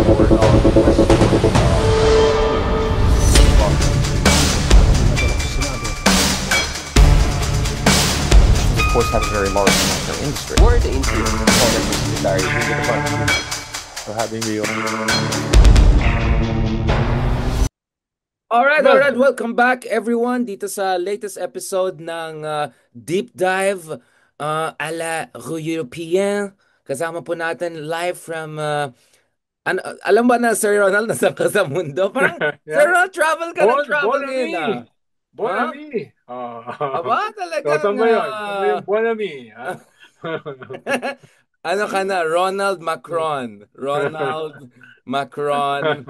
or northwest. Of course, have a very large national industry. Where the industry Secretary for having me on. Alright, welcome back everyone dito sa latest episode ng Deep Dive à la Rue Européen. Kasama po natin live from, alam ba na Sir Ronald, nasaan ka sa mundo? Parang, Sir Yeah. Ronald, travel ka ng travel Bon ngayon ami. Bon Ha? ami. Aba, So, talagang, saan ba yun? Saan ba yung bon ami? Ha? ano ka na? Ronald Macron. Ronald Macron.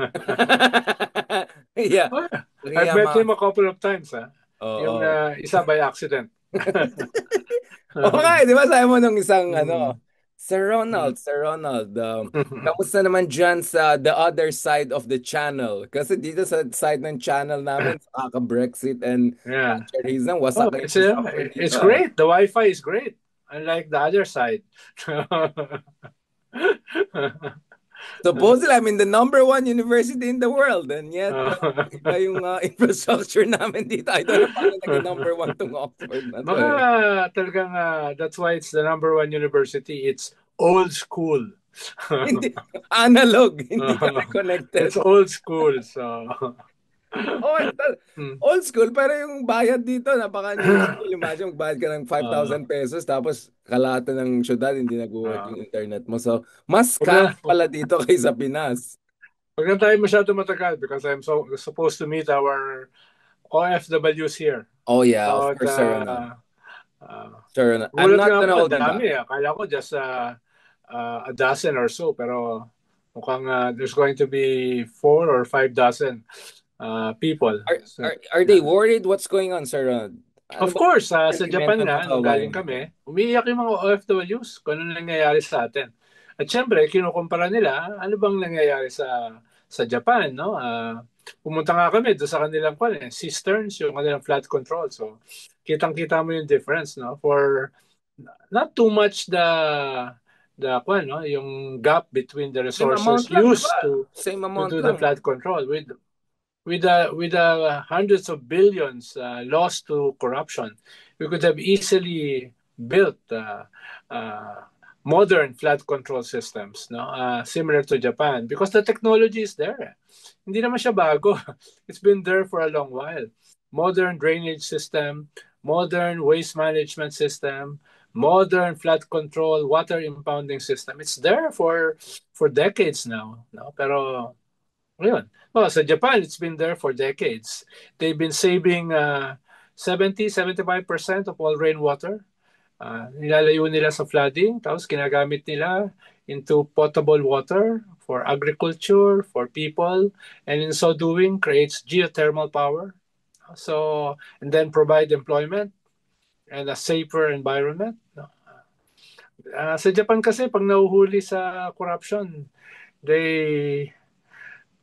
Yeah. I've met him a couple of times. Ha? Yung Oo. isa by accident. Okay, di ba sabi mo nung isang Mm. Sir Ronald, kamusta naman dyan sa the other side of the channel? Kasi dito sa side ng channel namin, kaka-Brexit and Yeah. Cherries nang wasak yung infrastructure It's dito. great. The Wi-Fi is great. Unlike the other side. Supposedly, I mean, the number one university in the world, and yet, iba yung infrastructure namin dito. I don't know paano naging number one tong Oxford na to Baka eh. talagang that's why it's the number one university. It's old school. Hindi, analog, hindi kami connected. It's old school. So, Oh, old school, pero yung bayad dito, napaka-new school. Imagine, magbayad ka ng 5,000 pesos, tapos kalahati ng syudad, hindi nag-work yung internet mo. So, mas scam wag pala dito kaysa Pinas. na tayo masyado matagal because I'm supposed to meet our OFWs here. Oh yeah, So, of course, Sir Ronald. Sir Ronald. I'm gulat not nga gonna ako, hold you back. dami. Akala ko just a dozen or so, pero mukhang there's going to be 4 or 5 dozen people. Are they worried? What's going on, Sir Ronald? Of course, sa Japan sentiment ng nga, nung galing kami, umiiyak yung mga OFWs kung ano nangyayari sa atin. At syempre, kinukumpara nila, ano bang nangyayari sa Japan, no? Pumunta nga kami doon sa kanilang cisterns, yung kanilang flood control. So, kitang-kita mo yung difference, no? For not too much yung gap between the resources used to do the flood control with hundreds of billions lost to corruption. We could have easily built modern flood control systems, no, similar to Japan, because the technology is there. Hindi naman siya bago. It's been there for a long while. Modern drainage system, modern waste management system, modern flood control, water impounding system. It's there for decades now, no? Pero ayun. Well, sa Japan, it's been there for decades. They've been saving 70-75% of all rainwater. Nilalayo nila sa flooding, tapos ginagamit nila into potable water for agriculture, for people, and in so doing, creates geothermal power. So, and then provide employment and a safer environment. Sa Japan kasi, pag nahuhuli sa corruption, they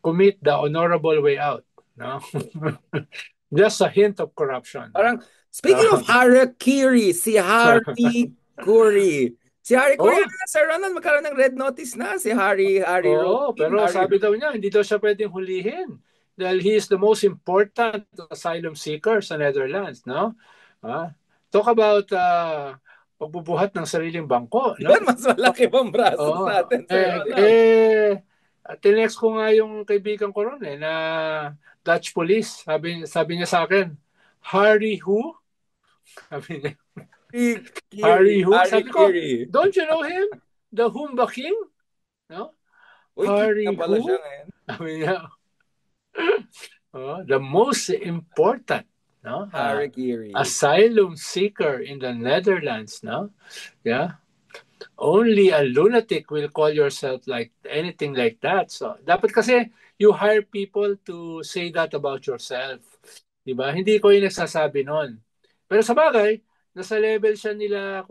commit the honorable way out, no? Just a hint of corruption. Parang, speaking of harakiri, si Harry Curry. Si Harry Curry, Sir Ronald, magkaroon ng red notice na si Harry pero sabi daw niya, hindi daw siya pwedeng hulihin dahil he is the most important asylum seeker sa Netherlands, no? Talk about pagbubuhat ng sariling bangko, no? Yan, mas malaki pang brasos natin, Sir Ronald. Tinext ko nga yung kaibigan ko ron na Dutch police. Sabi niya sa akin, Harry who? Sabi niya. Harry who? Sabi ko, don't you know him? The Humba King? No? Harry who? Sabi niya, the most important, no? Asylum seeker in the Netherlands, no? Yeah. Only a lunatic will call yourself like anything like that. So, dapat kasi you hire people to say that about yourself. Diba? Hindi ko yung nagsasabi nun. Pero sa bagay, nasa level siya nila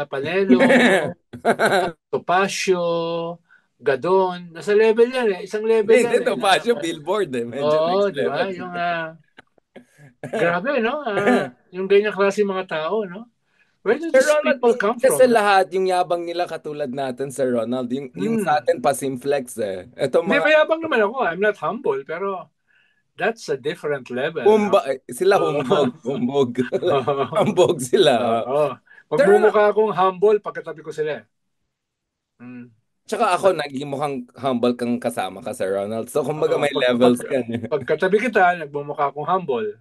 Panelo, Topacio, Gadon. Nasa level yan. Isang level yan. Hindi, Topacio, Billboard Medyo next level. Diba? Yung, grabe, no? Yung ganyan klase mga tao, no? Where did Sir these Ronald, people come hindi kasi from? lahat yung yabang nila katulad natin, Sir Ronald. Yung sa atin pa simplex eh. Ito Hindi, mga mayabang naman ako. I'm not humble, pero that's a different level, no? sila humbog. Humbog sila. Oo. Sir Ronald, Magmumukha akong humble pagkatabi ko sila. Mm. tsaka ako naging mukhang humble kang kasama ka, Sir Ronald. So kumbaga Oo, may levels yan eh. pagkatabi kita, nagmumukha akong humble.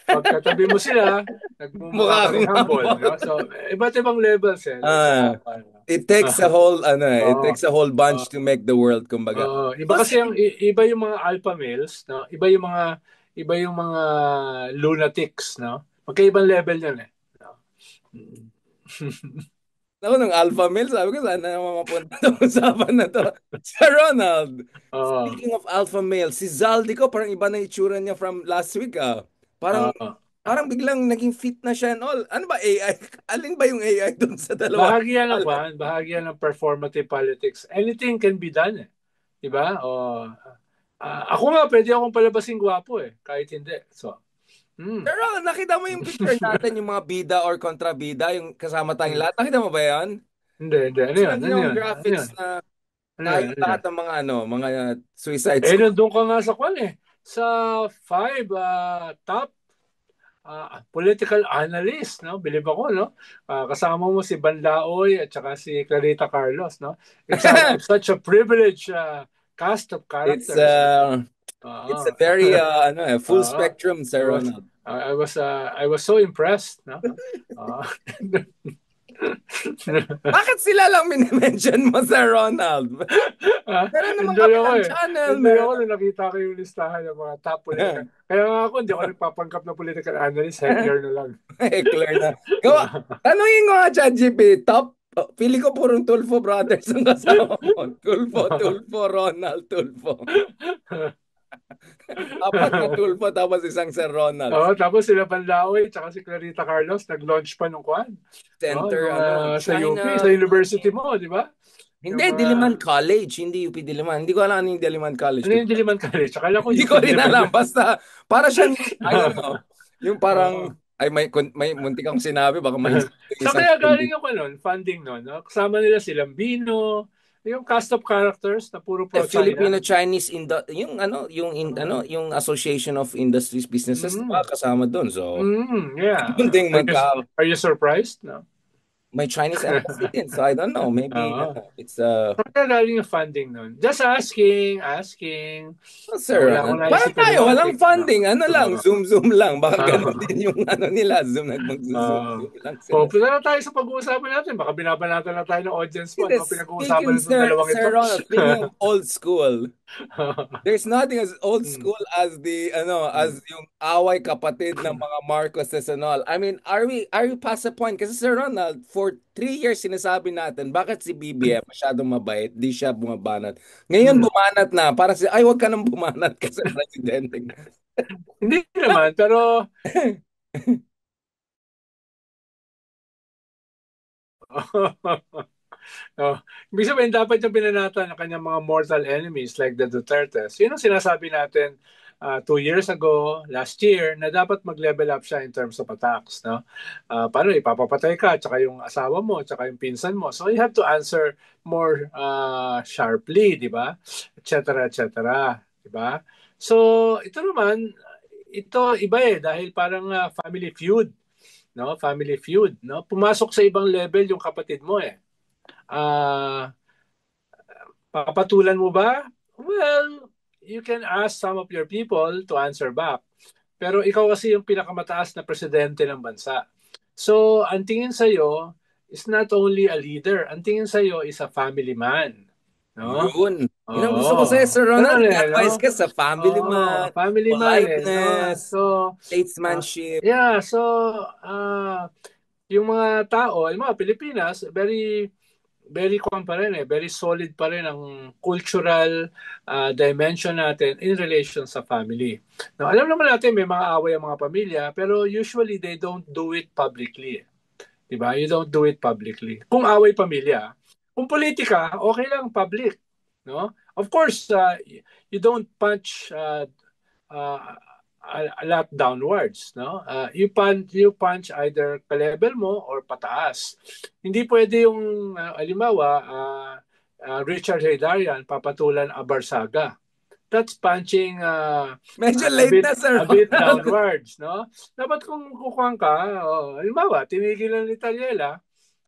Pagkatabi mo sila, nagmumukha Mukha ka rin akong humble. humble. No? So, iba't ibang levels eh. Ah, it takes a whole it takes a whole bunch to make the world kumbaga. Iba kasi iba yung mga alpha males, no? Iba yung mga lunatics, no? Magkaibang level 'yun eh. No? Ako nung alpha male, sabi ko sana naman mapunta sa usapan na to. Sir Ronald, Oo. speaking of alpha male, si Zaldi ko parang iba na itsura niya from last week ah. Parang Oo. parang biglang naging fit na siya and all. Ano ba AI? Alin ba yung AI doon sa dalawa? Bahagi yan ng performative politics. Anything can be done eh. 'Di ba? Ako nga pwede akong palabasing gwapo eh, kahit hindi. So, Pero nakita mo yung picture natin, yung mga bida or kontrabida, yung kasama tayong lahat. Nakita mo ba yan? hindi. Ano yun? Silang Ano ginawang yun? Ano yun? graphics na Ano yun? tayong Ano lahat yun? ng mga suicide Nandun ka nga sa kwan eh. Sa five top political analyst, no? Bilib ako, no? Kasama mo si Banlaoy at saka si Clarita Carlos, no? It's such a privileged cast of It's characters. it's a very full Uh, spectrum, I Sir was Ronald. I was so impressed, no? Bakit sila lang minimension mo, Sir Ronald? Meron namang Enjoy ako kabilang eh. channel, Enjoy ako nung nakita ko yung listahan ng mga top political. Kaya nga ako, hindi ako nagpapanggap na political analyst. Heckler na lang. Clear na. Gawa, tanungin ko nga, ChatGPT, top, pili ko purong Tulfo brothers ang kasama mo. Tulfo, Ronald, Tulfo. Apat na Tulfo tapos isang Sir Ronald. Tapos sila Panlaoy tsaka si Clarita Carlos nag-launch pa nung kwan. Center, Sa UP, China. sa university mo, di ba? Hindi, Diliman College, hindi UP Diliman. Hindi ko alam ano yung Diliman College. Ano yung Diliman College? Akala ko Hindi UP ko rin Diliman alam. yun. Basta, para siyang, I don't know, yung parang, may muntik akong sinabi, baka may Sa kaya galing ako nun, funding nun, no? Kasama nila si Lambino, yung cast of characters na puro pro-China. Filipino-Chinese yung Association of Industries Businesses kasama doon. So, yeah. Are you surprised? No? May Chinese embassy din. So, I don't know. Maybe it's Kaya galing yung funding nun. Just asking. Sir, parang tayo, walang funding. Ano lang, Zoom lang. Baka ganun din yung nila. Zoom nag-Zoom lang sila. Punta na tayo sa pag-uusapan natin. Baka binabanatan na tayo ng audience mo. Ano pinag-uusapan ng dalawang ito? Sir Ronald, speaking of old school, there's nothing as old school as as yung away kapatid ng mga Marcoses and all. I mean, are we past the point? Kasi Sir Ronald, for 3 years sinasabi natin, bakit si BBM masyadong mabait, di siya bumabanat. Ngayon bumanat na, para ay wag ka nang bumanat kasi presidente. Hindi naman, pero ibig sabihin, dapat yung pinanatan ng kanyang mga mortal enemies like the Dutertes. Yun ang sinasabi natin 2 years ago, last year, na dapat mag-level up siya in terms of attacks. No? Paano, ipapapatay ka, tsaka yung asawa mo, tsaka yung pinsan mo. So you have to answer more sharply, di ba? Et cetera, di ba? So ito naman, ito iba dahil parang family feud. No? Family feud. No? Pumasok sa ibang level yung kapatid mo papatulan mo ba? Well, you can ask some of your people to answer back. Pero ikaw kasi yung pinakamataas na presidente ng bansa. So, ang tingin sa'yo is not only a leader. Ang tingin sa'yo is a family man. No? Yun. Yun ang gusto ko sa'yo, Sir Ronald. Advice ka sa family man, family politeness, So, statesmanship. So, yung mga tao, yung mga Pilipinas, very very solid pa rin ang cultural dimension natin in relation sa family. Now, alam naman natin may mga away ang mga pamilya, pero usually they don't do it publicly. Diba? You don't do it publicly. Kung away pamilya, kung politika, okay lang public. No? Of course, you don't punch a lot downwards, no? You punch either ka-level mo or pataas. Hindi pwede yung halimbawa, Richard Heydarian papatulan a Barsaga. That's punching Medyo a late bit na, Sir a bit Ronald. downwards, no? Dapat kung kukuhan ka, halimbawa, tinigilan ni Taliela,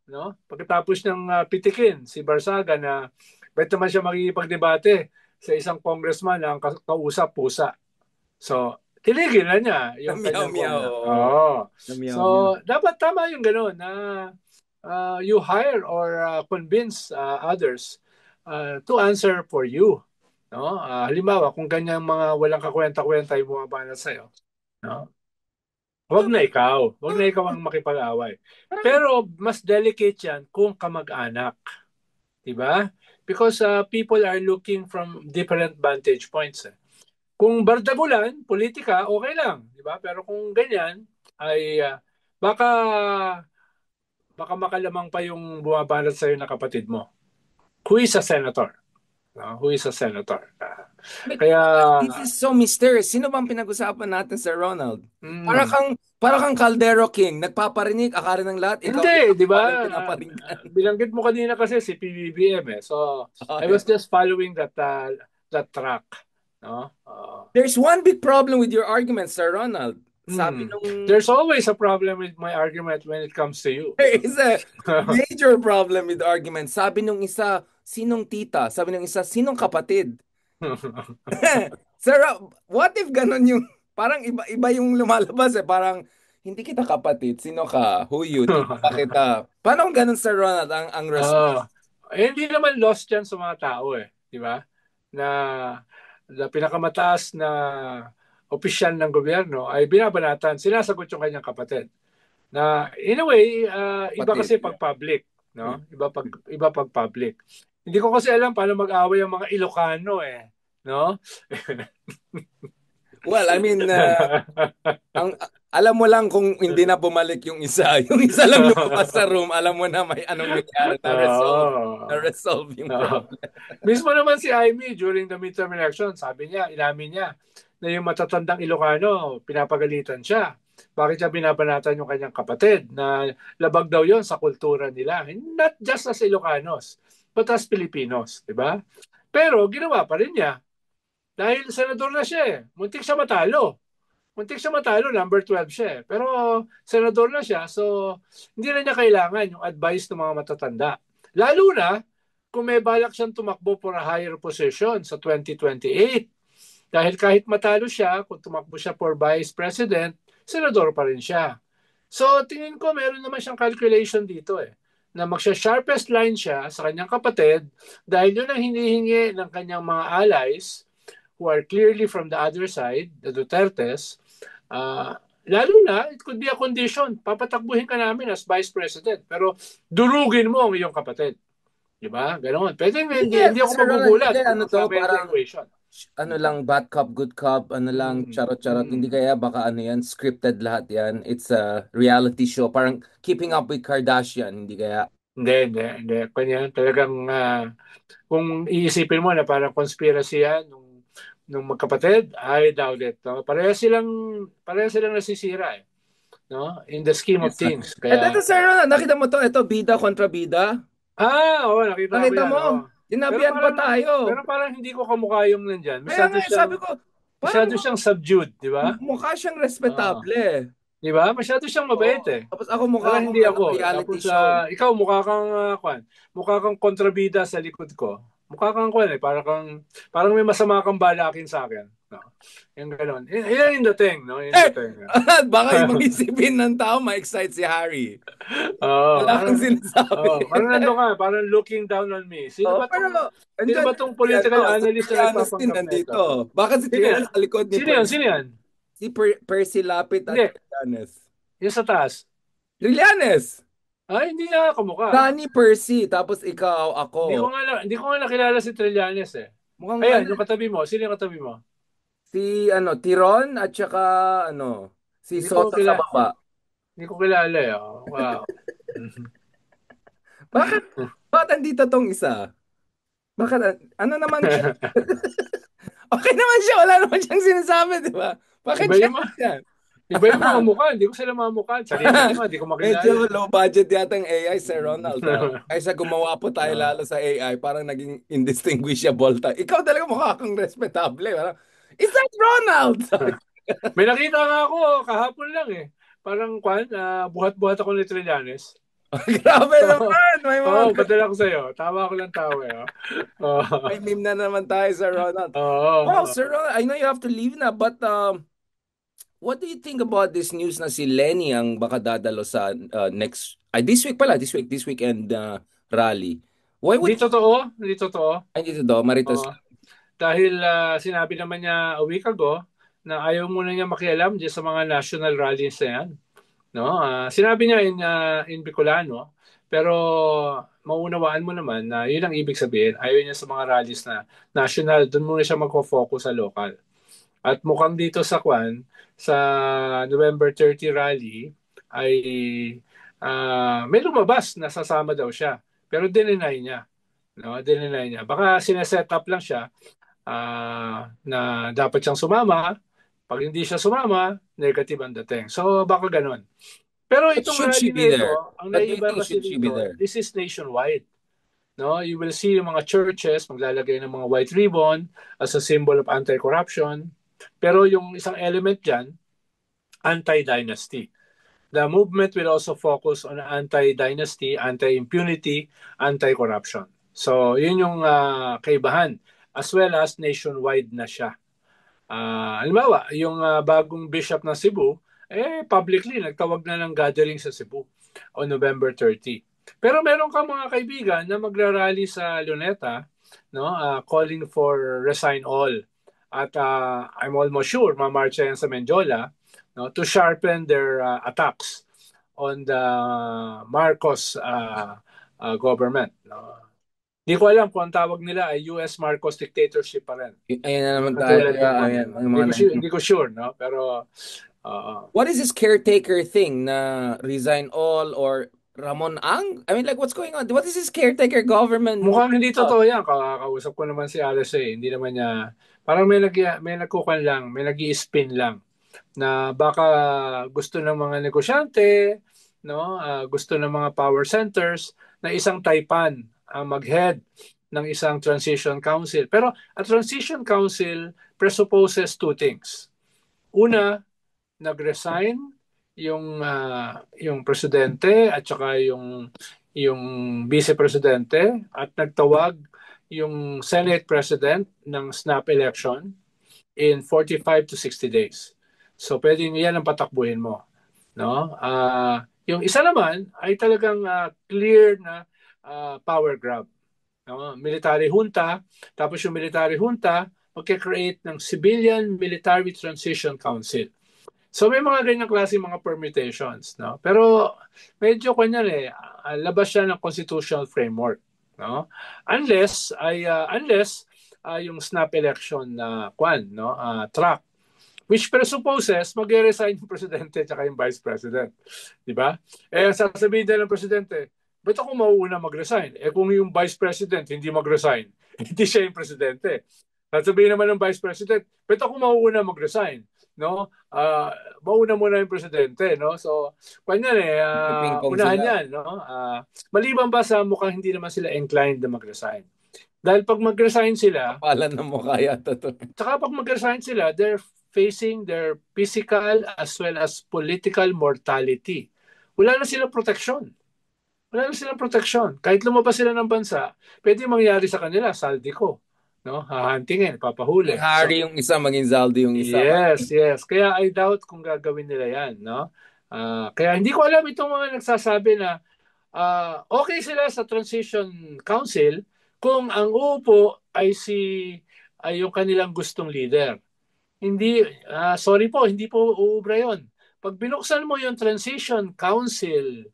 no? Pagkatapos ng pitikin si Barsaga na bet naman siya makikipagdebate sa isang congressman na ang kausap pusa. So, tinigil na niya yung Meow, kanyang meow. comment. Oh. Meow, So, meow. dapat tama yung gano'n na you hire or convince others to answer for you. No? Halimbawa, kung ganyang mga walang kakwenta-kwenta yung bumabanat sa'yo, no? Huwag na ikaw. Huwag na ikaw ang makipag-away. Pero mas delicate yan kung kamag-anak. Diba? Because people are looking from different vantage points. Kung bardagulan, politika, okay lang. Diba? Pero kung ganyan, ay baka makalamang pa yung bumabanat sa'yo na kapatid mo. Who is a senator? Who is a senator? Kaya This is so mysterious. Sino bang pinag-usapan natin, Sir Ronald? mm, Para kang Caldero King, nagpaparinig, akala ng lahat, ikaw hindi, di ba? ang pinaparinggan. Bilanggit mo kanina kasi si PBBM eh. So, I was just following that track. No? There's one big problem with your argument, Sir Ronald. Sabi nung... There's always a problem with my argument when it comes to you. There is a major problem with the argument. Sabi nung isa, sinong tita? Sabi nung isa, sinong kapatid? Sir, what if ganun yung... Parang iba yung lumalabas eh. Parang, hindi kita kapatid. Sino ka? Who you? Tita ba kita? Paano kung ganun, Sir Ronald, ang response? Hindi naman lost yan sa mga tao eh. Di ba? Na pinakamataas na opisyal ng gobyerno ay binabanatan, sinasagot yung kanyang kapatid. Na in a way, iba kasi pag public, no? Iba pag public. Hindi ko kasi alam paano mag-away ang mga Ilocano eh, no? Well, I mean, alam mo lang kung hindi na bumalik yung isa. Yung isa lang lumabas sa room, alam mo na may anong nangyari na-resolve yung problem. Mismo naman si Amy during the midterm election, sabi niya, inamin niya, na yung matatandang Ilocano, pinapagalitan siya. Bakit siya binabanatan yung kanyang kapatid? Na labag daw yon sa kultura nila. Not just as Ilocanos, but as Filipinos. Diba? Pero ginawa pa rin niya. Dahil senador na siya eh. Muntik siya matalo. Number 12 siya eh. Pero senador na siya, so hindi na niya kailangan yung advice ng mga matatanda. Lalo na kung may balak siyang tumakbo for a higher position sa 2028. Dahil kahit matalo siya, kung tumakbo siya for vice president, senador pa rin siya. So tingin ko meron naman siyang calculation dito eh. Na magsha-sharpest line siya sa kanyang kapatid dahil yun ang hinihingi ng kanyang mga allies who are clearly from the other side, the Dutertes. Lalo na, it could be a condition. Papatakbuhin ka namin as vice president. Pero durugin mo ang iyong kapatid. Diba? Ganon. Pwede hindi ako magugulat. Ano to, parang equation. Ano lang, bad cop, good cop, ano lang, charot-charot. Hindi kaya baka ano yan, scripted lahat yan. It's a reality show. Parang Keeping Up with Kardashian, hindi kaya? Hindi. Kanya talagang kung iisipin mo na parang conspiracy yan nung magkapatid, I doubt it. No? Pareha silang nasisira eh. No? In the scheme of things. Kaya... Ito, Sir, nakita mo to? Ito, bida kontra bida. Oo, nakita ko yan. Mo? Sinabihan pa tayo. Pero parang hindi ko kamukha yung nandyan. Sabi ko, masyado siyang subdued, di ba? Mukha siyang respetable. Di ba? Masyado siyang mabait eh. Tapos ako mukha akong hindi ako. reality Tapos, show. Ikaw mukha kang kontrabida sa likod ko. Mukha kang parang may masama kang balakin sa akin. No? Yung gano'n. Yan yung dating, no? Baka ibang isipin ng tao, ma-excite si Harry. Wala kang sinasabi. Parang looking down on me. Sino ba itong political analyst na nagpapanggap na ito? Bakit si Trillanes sa likod ni Sino yan? Si Percy Lapid at Trillanes. Yung sa taas? Trillanes! Ay, hindi na kamukha. Danny Percy, tapos ikaw, ako. Hindi ko nga nakilala si Trillanes eh. Ayan, yung katabi mo. Sino yung katabi mo? Si Tiron at saka si Soto sa baba. Hindi ko kilala eh. Wow. Bakit andito tong isa? Bakit ano naman siya? Okay naman siya, wala naman siyang sinasabi, di ba? Bakit Iba siya yung, yan? iba yung mga mukha. Hindi ko sila mga mukha. Sarili ko nga, hindi ko makilala. Medyo low budget yata ang AI, Sir Ronald. Kaysa gumawa po tayo lalo sa AI, parang naging indistinguishable tayo. Ikaw talaga mukha kang respetable. Parang, is that Ronald? Sabi ko. May nakita nga ako kahapon lang eh. Parang buhat-buhat ako ni Trillanes. Grabe naman! May mga Oo, padala ko sa'yo. Tawa ko lang tawa eh. Oh. may meme na naman tayo, Sir Ronald. Well, Oo. Sir Ronald, I know you have to leave na, but what do you think about this news na si Lenny ang baka dadalo sa this week pala, this weekend rally? Why Hindi would totoo. Hindi totoo. ay dito do, Marites? Oo. Dahil sinabi naman niya a week ago na ayaw muna niya makialam dyan sa mga national rallies na yan. No? Sinabi niya in Bicolano, pero maunawaan mo naman na yun ang ibig sabihin. Ayaw niya sa mga rallies na national, doon muna siya magfo-focus sa local. At mukhang dito sa November 30 rally, ay may lumabas na sasama daw siya. Pero dininay niya. No? Dininay niya. Baka sineset up lang siya na dapat siyang sumama. Pag hindi siya sumama, negative ang dating. So baka ganun. Pero But itong should she rally be na ito, there? ang But do you naiba think kasi should she be dito, there? this is nationwide. No, you will see yung mga churches maglalagay ng mga white ribbon as a symbol of anti-corruption. Pero yung isang element diyan, anti-dynasty. The movement will also focus on anti-dynasty, anti-impunity, anti-corruption. So, yun yung kaibahan as well as nationwide na siya. Halimbawa, yung bagong bishop ng Cebu, publicly nagtawag na ng gathering sa Cebu on November 30. Pero meron ka mga kaibigan na magrarally sa Luneta, no, calling for resign all. At I'm almost sure mamarcha yan sa Menjola, no, to sharpen their attacks on the Marcos government. No. Hindi ko alam kung ang tawag nila ay US Marcos dictatorship pa rin. Ayan na naman tayo. Katulad Ayan, ang mga hindi ko sure, no? Pero what is this caretaker thing na resign all or Ramon Ang? I mean, like, what's going on? What is this caretaker government? mukhang hindi totoo yan. Kakausap ko naman si Alice eh. Hindi naman niya, parang may nagkukan lang, may nag-i-spin lang na baka gusto ng mga negosyante, no? Gusto ng mga power centers na isang taipan ang mag-head ng isang transition council. Pero a transition council presupposes two things. Una, nag-resign yung presidente at saka yung vice presidente at nagtawag yung Senate President ng snap election in 45 to 60 days. So pwedeng yan ang patakbuhin mo, no? Yung isa naman ay talagang clear na power grab, no? Military junta, tapos yung military junta magke-create ng Civilian Military Transition Council. So may mga ganyang klase mga permutations, no? Pero medyo kanyan labas siya ng constitutional framework, no? Unless yung snap election na track, which presupposes magre-resign yung presidente at yung vice president, di ba? Sasabihin din ng presidente, ba't ako mauuna mag-resign? Kung yung vice president hindi mag-resign, hindi siya yung presidente. Sasabihin naman ng vice president, ba't ako mauuna mag-resign? No? Mauna muna yung presidente, no? So, kanyan unahan sila. yan, no? Maliban ba sa mukhang hindi naman sila inclined na mag-resign. Dahil pag mag-resign sila, Kapalan ng mukha yata to. tsaka pag mag-resign sila, they're facing their physical as well as political mortality. Wala na silang protection. Wala na silang protection. Kahit lumabas sila ng bansa, pwede mangyari sa kanila, saldi ko. No? Hahantingin, papahuli. Harry yung isa, maging Zaldi yung isa. Yes. Kaya I doubt kung gagawin nila yan. No? Kaya hindi ko alam itong mga nagsasabi na okay sila sa Transition Council kung ang uupo ay yung kanilang gustong leader. Hindi, sorry po, hindi po uubra yun. Pag binuksan mo yung Transition Council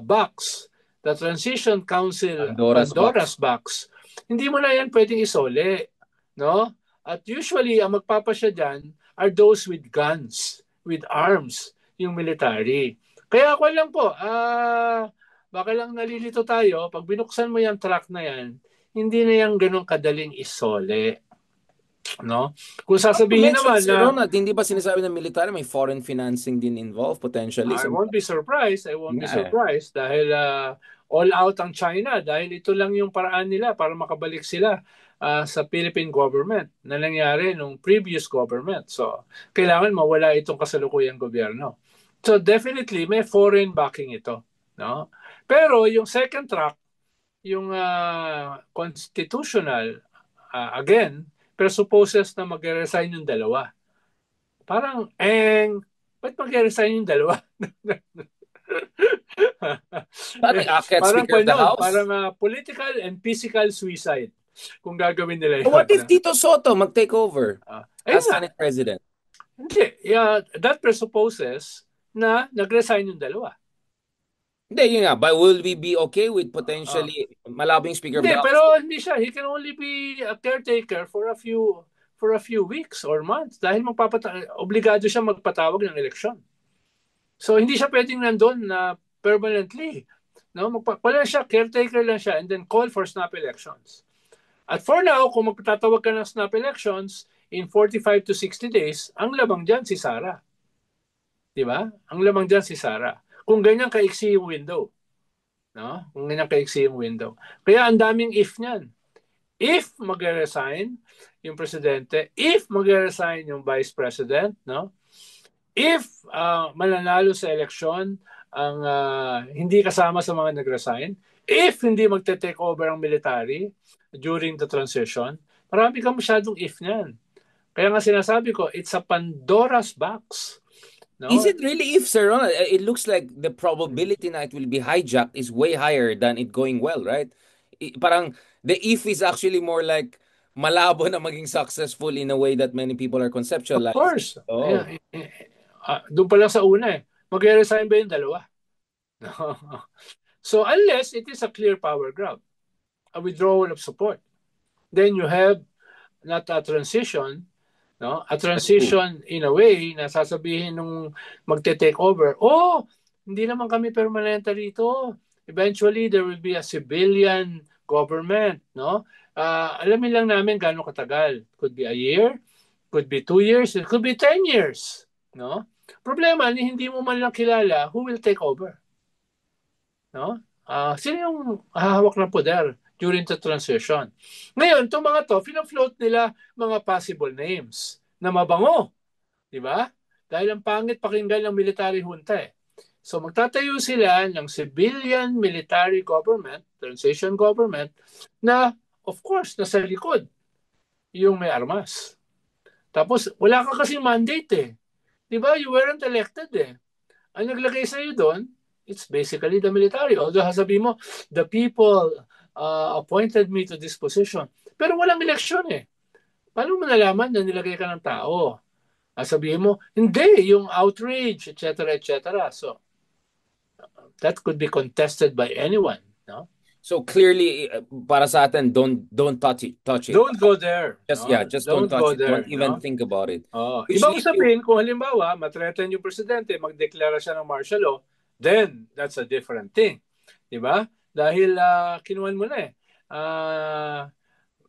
box, the Transition Council Pandora's box, hindi mo na yan pwedeng isole. No? At usually, ang magpapasya dyan are those with guns, with arms, yung military. Kaya ako lang po, baka lang nalilito tayo, pag binuksan mo yung track na yan, hindi na yan ganun kadaling isole. No? Kung You sasabihin mentioned, naman Sir na Ronald, hindi ba sinasabi ng military may foreign financing din involved potentially? I won't be surprised, Yeah. dahil all out ang China dahil ito lang yung paraan nila para makabalik sila sa Philippine government na nangyari nung previous government. So, kailangan mawala itong kasalukuyang gobyerno. So, definitely may foreign backing ito, no? Pero yung second track, yung constitutional, again, presupposes na mag-resign yung dalawa. Parang, ba't mag-resign yung dalawa? Paano i-akyat Parang Speaker of the parang House? political and physical suicide kung gagawin nila yun. What if Tito Soto mag-take over Ayun as nga, Senate President? hindi. Yeah, that presupposes na nag-resign yung dalawa. Hindi, yun nga. But will we be okay with Ah, potentially malabing Speaker of hindi, the House? pero hindi siya. He can only be a caretaker for a few weeks or months dahil obligado siya magpatawag ng eleksyon. So hindi siya pwedeng nandun na permanently. No, wala siya, caretaker lang siya and then call for snap elections. At for now, kung magtatawag ka ng snap elections in 45 to 60 days, ang lamang dyan si Sara. Di ba? Ang lamang dyan si Sara. Kung ganyan kaiksi yung window. No? Kung ganyan kaiksi yung window. Kaya ang daming if niyan. If mag-resign yung presidente, if mag-resign yung vice president, no? If mananalo sa eleksyon ang hindi kasama sa mga nag-resign, if hindi magte-take over ang military during the transition, marami kang masyadong if niyan. Kaya nga sinasabi ko, it's a Pandora's box. No? Is it really if, Sir Ronald? It looks like the probability na it will be hijacked is way higher than it going well, right? Parang the if is actually more like malabo na maging successful in a way that many people are Of conceptualizing. course. Oh. Doon pa lang sa una mag-resign ba yung dalawa? So unless it is a clear power grab, a withdrawal of support, then you have not a transition, no? A transition in a way na sasabihin nung magte-take over, hindi naman kami permanente rito. Eventually, there will be a civilian government, no? Alamin lang namin gaano katagal. Could be a year, could be 2 years, it could be 10 years, no? Problema, hindi mo man lang kilala who will take over. No? Sino yung hahawak ng poder during the transition? Ngayon, itong mga to, fina-float nila mga possible names na mabango. Di ba? Dahil ang pangit pakinggan ng military junta eh. So magtatayo sila ng civilian military government, transition government, na of course, nasa likod yung may armas. Tapos, wala ka kasing mandate eh. Di ba? You weren't elected eh. Ang naglagay sa'yo doon, it's basically the military. Although sabihin mo, the people appointed me to this position. Pero walang eleksyon eh. Paano mo nalaman na nilagay ka ng tao? Sabihin mo, hindi, yung outrage, etc., etc. So, that could be contested by anyone. No? So clearly, para sa atin, don't touch it. Don't go there. Just no? just don't touch it. There, Don't even think about it. Ibang usapin, kung halimbawa, matreten yung presidente, magdeklara siya ng martial law, then that's a different thing. Diba? Dahil kinuhan mo na eh.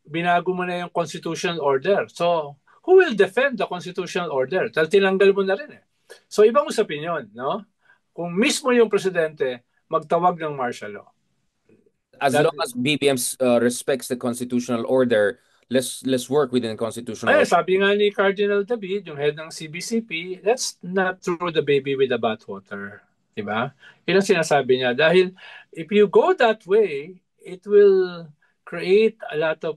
Binago mo na yung constitutional order. So, who will defend the constitutional order? Dahil tinanggal mo na rin eh. So, ibang usapin yun, no? Kung mismo yung presidente, magtawag ng martial law. As long as BBM respects the constitutional order, let's work within the constitutional order. Sabi nga ni Cardinal David, yung head ng CBCP, let's not throw the baby with the bathwater. Diba? Yun ang sinasabi niya. Dahil if you go that way, it will create a lot of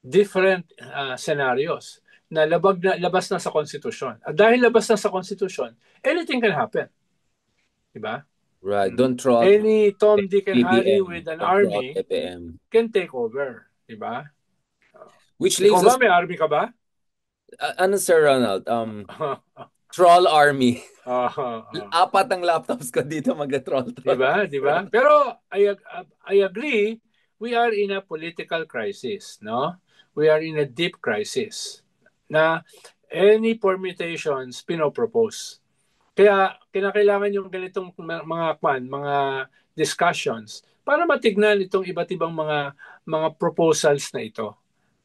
different scenarios na labas na sa konstitusyon. At dahil labas na sa konstitusyon, anything can happen. Diba? Right. Don't throw out any Tom, Dick, and Harry BBM, with an don't throw army out BBM. can take over. Diba? Which leaves Ikaw ba, us... may army ka ba? Ano, Sir Ronald? Troll army. 4 ang laptops ko dito mag-troll. Diba? Pero I agree, we are in a political crisis, no? We are in a deep crisis na any permutations pinopropose. Kaya kinakailangan yung ganitong mga discussions para matignan itong iba't ibang mga proposals na ito.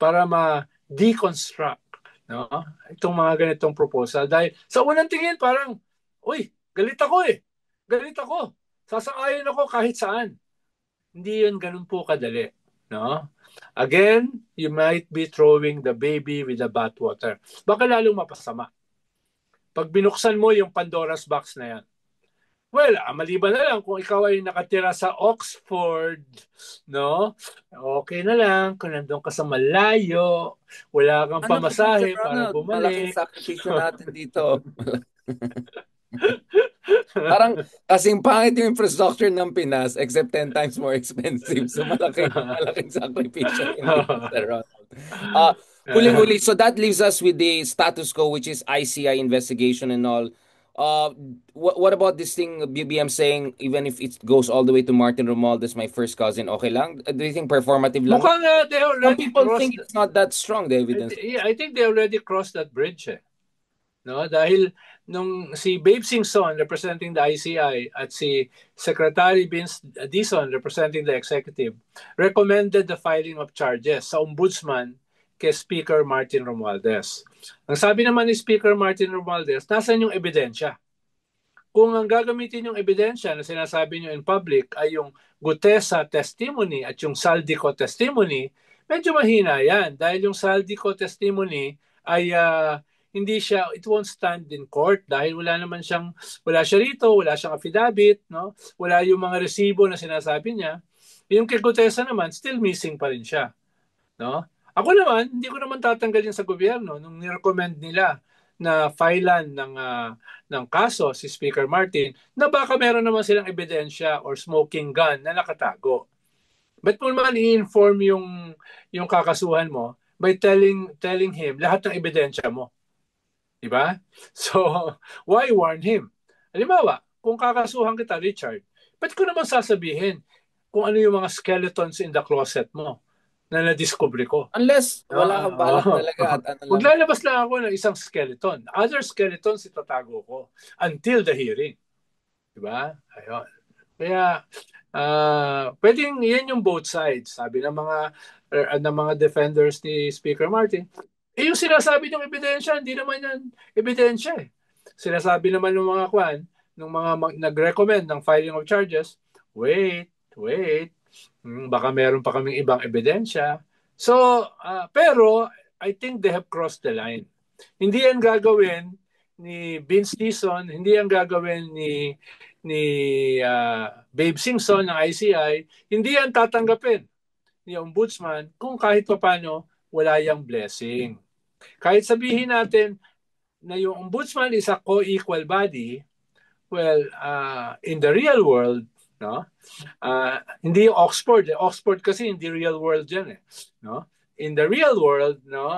para ma-deconstruct, no? Itong mga ganitong proposal. Dahil sa unang tingin parang, uy, galit ako eh. Galit ako. Sasang-ayon ako kahit saan. Hindi yun ganun po kadali. No? Again, you might be throwing the baby with the bathwater. Baka lalong mapasama. Pag binuksan mo yung Pandora's box na yan, well, maliban na lang kung ikaw ay nakatira sa Oxford, no? Okay na lang kung nandun ka sa malayo, wala kang pamasahe para bumalik. Malaking sakripisyo natin dito. Parang kasing pangit yung infrastructure ng Pinas except 10 times more expensive. So malaking sakripisyo hindi Sir Ronald. Huling-huli, so that leaves us with the status quo, which is ICI investigation and all. What about this thing BBM saying even if it goes all the way to Martin Romualdez, my first cousin, okay lang? Do you think performative lang? Mukhang they already Some people crossed, think it's not that strong, the evidence. I think they already crossed that bridge. No? Dahil nung si Babe Singson representing the ICI at si Secretary Vince Dizon representing the executive recommended the filing of charges sa ombudsman kay Speaker Martin Romualdez. Ang sabi naman ni Speaker Martin Romualdez, nasan yung ebidensya? Kung ang gagamitin yung ebidensya na sinasabi nyo in public ay yung Gutesa testimony at yung Saldico testimony, medyo mahina yan. Dahil yung Saldico testimony ay hindi siya, it won't stand in court dahil wala siya rito, wala siyang affidavit, no? Wala yung mga resibo na sinasabi niya. Yung kay Gutesa naman, still missing pa rin siya, no? Ako naman, hindi ko naman tatanggalin sa gobyerno nung ni-recommend nila na filean ng kaso si Speaker Martin na baka meron naman silang ebidensya or smoking gun na nakatago. Ba't mo naman i-inform yung kakasuhan mo by telling him lahat ng ebidensya mo? Diba? So, why warn him? Halimbawa, kung kakasuhan kita, Richard, ba't ko naman sasabihin kung ano yung mga skeletons in the closet mo na na-discover ko? Unless wala kang balak talaga at ano lang. Maglalabas lang ako ng isang skeleton. Other skeletons itatago ko until the hearing. Diba? Ayun. Kaya, pwedeng yan yung both sides. Sabi ng mga defenders ni Speaker Martin, yung sinasabi ng ebidensya, hindi naman yan ebidensya eh. Sinasabi naman ng mga nag-recommend ng filing of charges, wait, baka meron pa kaming ibang ebidensya. So, pero I think they have crossed the line. Hindi yan gagawin ni Vince Dizon, hindi yan gagawin ni Babe Singson ng ICI, hindi yan tatanggapin ni Ombudsman kung kahit paano wala yang blessing. Kahit sabihin natin na yung Ombudsman is a co-equal body, well, in the real world, no? Hindi yung Oxford. Oxford kasi hindi real world yan eh. No? In the real world, no?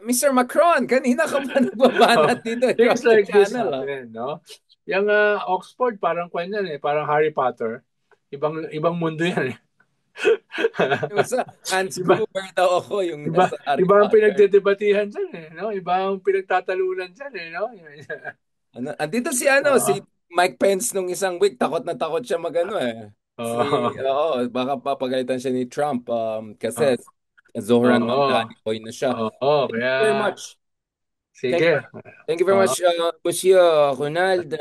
Mr. Macron, kanina ka pa nagbabanat dito. Things like this happen, no? Yung Oxford, parang kwan yan eh. Parang Harry Potter. Ibang mundo yan eh. Hans Gruber daw ako yung iba ang pinagdedebatihan dyan eh, no? Iba ang pinagtatalunan dyan eh, no? Andito si Mike Pence nung isang week, takot na takot siya magano eh. Baka papagalitan siya ni Trump kasi Zohran Mamdani boy na siya. Thank you very much. Sige. Thank you very much, Monsieur Ronald.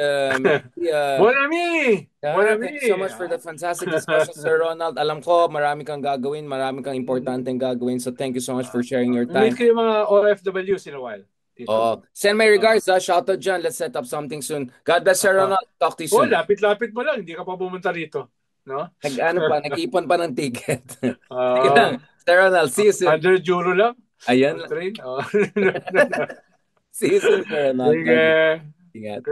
Bon ami! Thank you so much for the fantastic discussion, Sir Ronald. Alam ko, marami kang gagawin, marami kang importanteng gagawin. So thank you so much for sharing your time. Meet ko yung mga OFWs in a while. Send my regards, shout out dyan. Let's set up something soon. God bless, Sir Ronald. Talk to you soon. Lapit-lapit mo lang. Hindi ka pa pumunta rito. No? Nag-iipon pa ng ticket. Sir Ronald, see you soon. 100 euro lang. Ayan. Train. See you soon, Sir Ronald. Sige. Ingat.